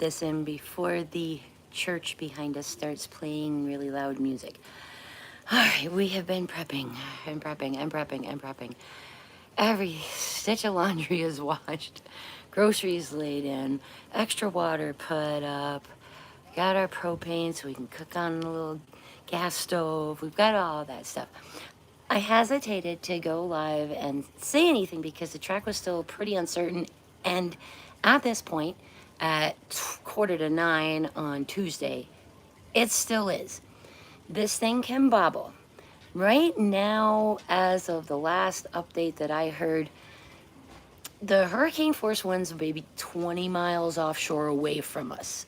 this in before the church behind us starts playing really loud music. All right, we have been prepping and prepping and prepping and prepping. Every stitch of laundry is washed, groceries laid in, extra water put up, got our propane so we can cook on a little gas stove. We've got all that stuff. I hesitated to go live and say anything because the track was still pretty uncertain, and at this point, at 8:45 on Tuesday, it still is. This thing can bobble. Right now, as of the last update that I heard, the hurricane force winds are maybe 20 miles offshore away from us.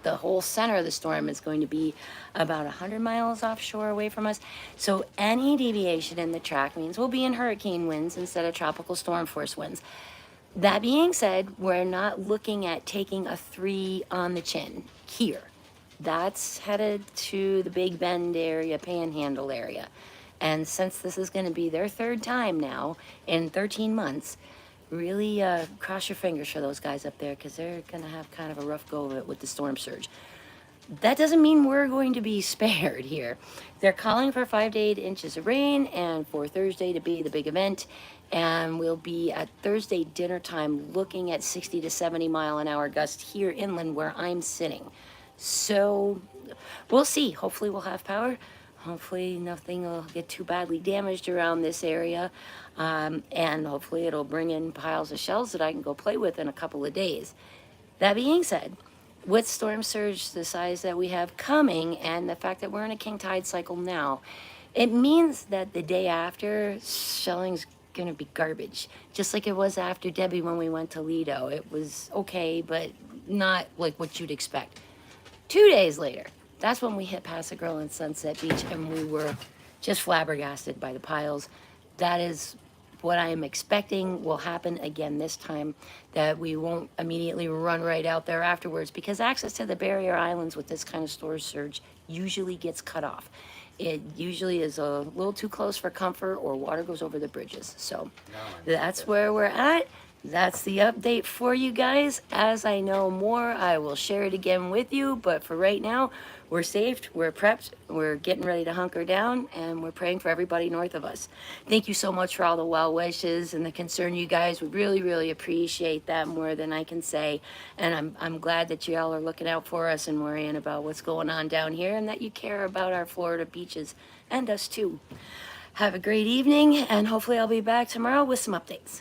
The whole center of the storm is going to be about 100 miles offshore away from us. So any deviation in the track means we'll be in hurricane winds instead of tropical storm force winds. That being said, we're not looking at taking a 3 on the chin here. That's headed to the Big Bend area, Panhandle area. And since this is going to be their third time now in 13 months, really cross your fingers for those guys up there, because they're going to have kind of a rough go of it with the storm surge. That doesn't mean we're going to be spared here. They're calling for 5 to 8 inches of rain, and for Thursday to be the big event. And we'll be at Thursday dinner time looking at 60 to 70 mile an hour gusts here inland where I'm sitting. So we'll see. Hopefully we'll have power. Hopefully nothing will get too badly damaged around this area. And hopefully it'll bring in piles of shells that I can go play with in a couple of days. That being said, with storm surge the size that we have coming and the fact that we're in a king tide cycle now, it means that the day after, shelling's going to be garbage. Just like it was after Debbie when we went to Lido. It was okay, but not like what you'd expect. 2 days later, that's when we hit Paso Girl and Sunset Beach, and we were just flabbergasted by the piles. That is what I am expecting will happen again this time, that we won't immediately run right out there afterwards, because access to the barrier islands with this kind of storm surge usually gets cut off. It usually is a little too close for comfort, or water goes over the bridges. So that's where we're at. That's the update for you guys. As I know more, I will share it again with you. But for right now, we're safe, we're prepped, we're getting ready to hunker down, and we're praying for everybody north of us. Thank you so much for all the well wishes and the concern, you guys. We really, really appreciate that more than I can say. And I'm glad that you all are looking out for us and worrying about what's going on down here, and that you care about our Florida beaches and us too. Have a great evening, and hopefully I'll be back tomorrow with some updates.